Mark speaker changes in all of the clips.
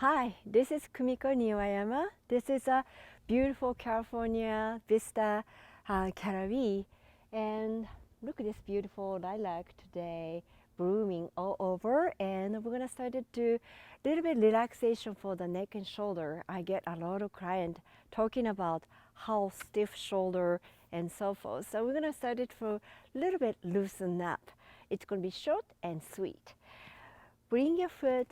Speaker 1: Hi, this is Kumiko Niwayama. This is a beautiful California vista, Cal-a-Vie. And look at this beautiful lilac today blooming all over. And we're gonna start to do a little bit relaxation for the neck and shoulder. I get a lot of clients talking about how stiff shoulder and so forth. So we're gonna start it for a little bit loosen up. It's gonna be short and sweet. Bring your foot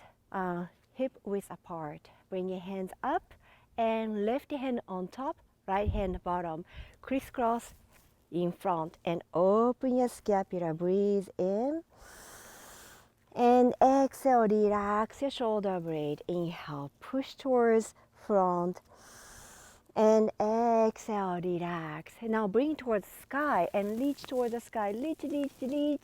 Speaker 1: hip width apart. Bring your hands up and left hand on top, right hand bottom. Crisscross in front and open your scapula. Breathe in and exhale. Relax your shoulder blade. Inhale, push towards front and exhale, relax. Now bring towards sky and reach towards the sky. Reach.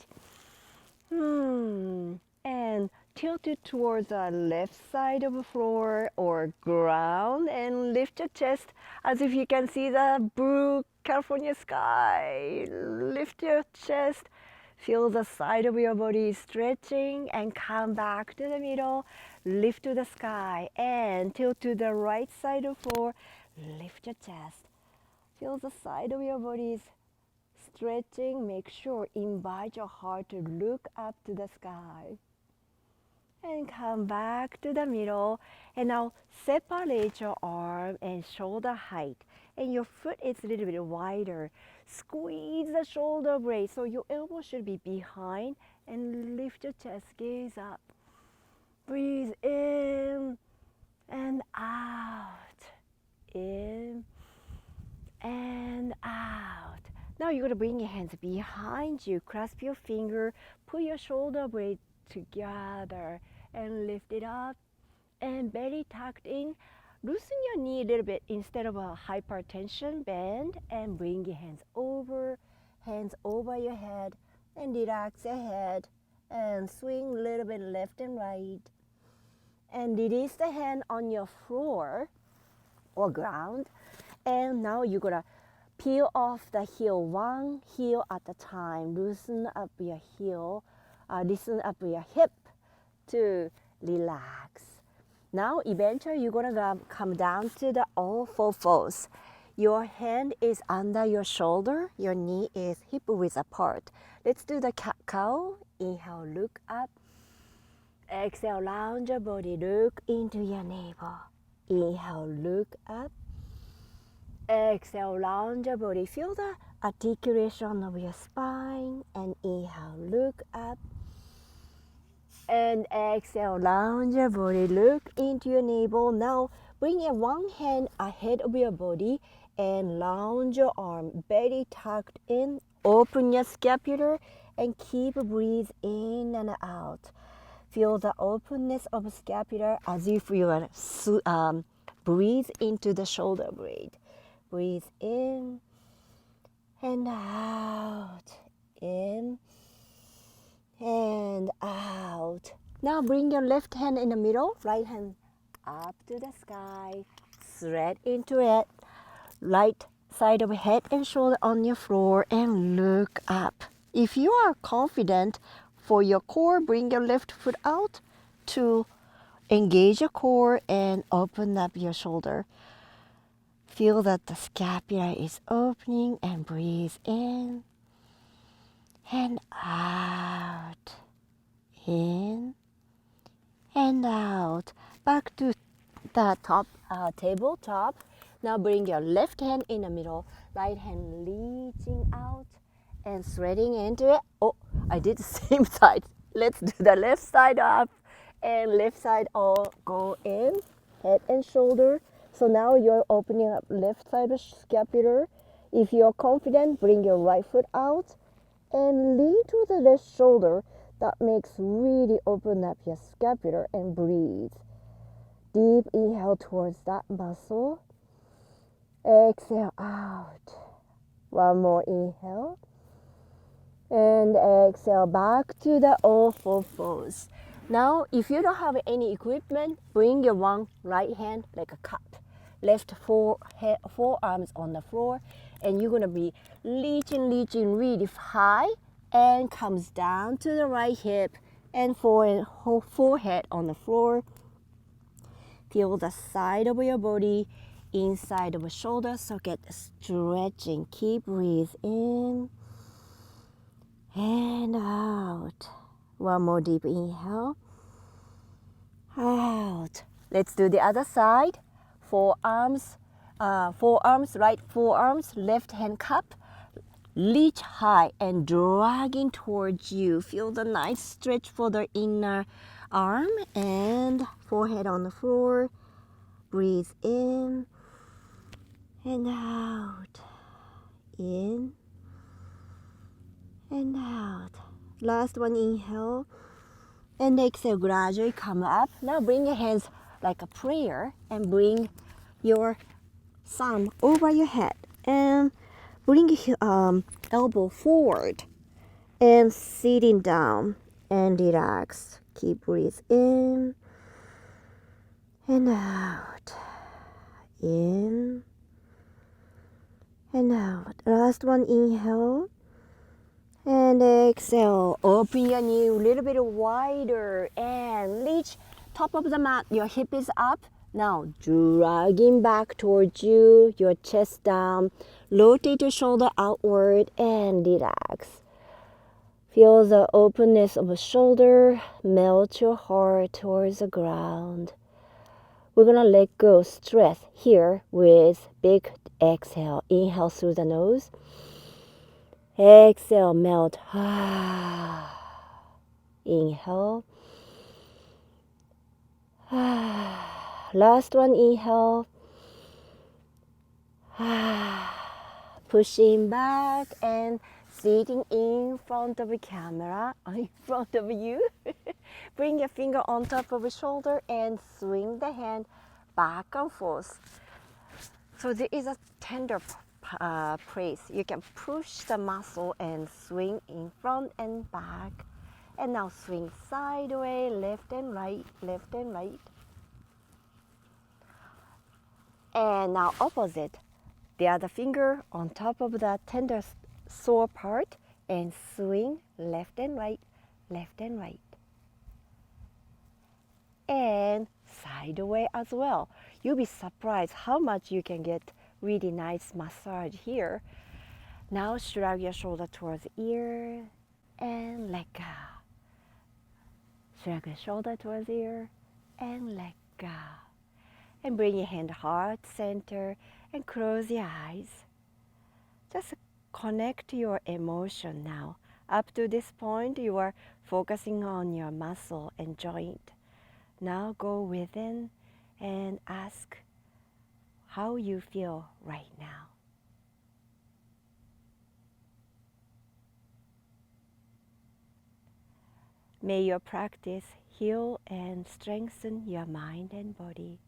Speaker 1: And tilt it towards the left side of the floor or ground and lift your chest as if you can see the blue California sky. Lift your chest, feel the side of your body stretching and come back to the middle. Lift to the sky and tilt to the right side of the floor. Lift your chest. Feel the side of your body stretching. Make sure, invite your heart to look up to the sky. And come back to the middle. And now separate your arm and shoulder height. And your foot is a little bit wider. Squeeze the shoulder blade so your elbow should be behind. And lift your chest, gaze up. Breathe in and out. In and out. Now you're going to bring your hands behind you. Clasp your finger. Put your shoulder blade together and lift it up and belly tucked in. Loosen your knee a little bit instead of a hypertension. Bend and bring your hands over your head and relax your head and swing a little bit left and right and release the hand on your floor or ground. And now you're gonna peel off the heel, one heel at a time. Loosen up your heel, loosen up your hip to relax. Now eventually you're gonna come down to the all four fours. Your hand is under your shoulder, your knee is hip width apart. Let's do the cat cow. Inhale, look up. Exhale, round your body, look into your navel. Inhale, look up. Exhale, round your body. Feel the articulation of your spine. And inhale, look up. And exhale, round your body. Look into your navel. Now, bring your one hand ahead of your body and round your arm. Belly tucked in. Open your scapula and keep breathe in and out. Feel the openness of scapula as if you are breathe into the shoulder blade. Breathe in and out, in and out. Now bring your left hand in the middle, right hand up to the sky, thread into it, right side of head and shoulder on your floor and look up. If you are confident for your core, bring your left foot out to engage your core and open up your shoulder. Feel that the scapula is opening and breathe in and out. In and out. Back to the top tabletop. Now bring your left hand in the middle, right hand reaching out and threading into it. Oh, I did the same side. Let's do the left side up and left side all go in, head and shoulder. So now you're opening up left side of scapular. If you're confident, bring your right foot out and lean to the left shoulder. That makes really open up your scapular and breathe. Deep inhale towards that muscle. Exhale out. One more inhale. And exhale back to the all four fours. Now, if you don't have any equipment, bring your one right hand like a cup. Left forearms on the floor. And you're going to be reaching really high and comes down to the right hip and forehead on the floor. Feel the side of your body, inside of the shoulder socket stretching. Keep breathe in and out. One more deep inhale. Out. Let's do the other side. Forearms, right forearms, left hand cup. Reach high and dragging towards you. Feel the nice stretch for the inner arm and forehead on the floor. Breathe in and out. In and out. Last one, inhale. And exhale, gradually come up. Now bring your hands like a prayer and bring your thumb over your head. And bring your elbow forward and sitting down and relax. Keep breathe in and out. In and out. Last one, inhale. And exhale. Open your knee a little bit wider and reach top of the mat. Your hip is up. Now dragging back towards you, your chest down. Rotate your shoulder outward and relax. Feel the openness of the shoulder. Melt your heart towards the ground. We're going to let go stress here with big exhale. Inhale through the nose. Exhale, melt. Inhale. Last one, inhale. Pushing back and sitting in front of the camera, in front of you. Bring your finger on top of the shoulder and swing the hand back and forth. So there is a tender place. You can push the muscle and swing in front and back. And now swing sideways, left and right, left and right. And now opposite. The other finger on top of the tender sore part and swing left and right, left and right. And sideways as well. You'll be surprised how much you can get really nice massage here. Now shrug your shoulder towards the ear and let go. Shrug your shoulder towards the ear and let go. And bring your hand heart center and close your eyes. Just connect your emotion now. Up to this point, you are focusing on your muscle and joint. Now go within and ask how you feel right now. May your practice heal and strengthen your mind and body.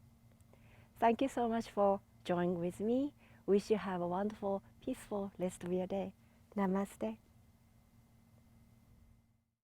Speaker 1: Thank you so much for joining with me. Wish you have a wonderful, peaceful rest of your day. Namaste.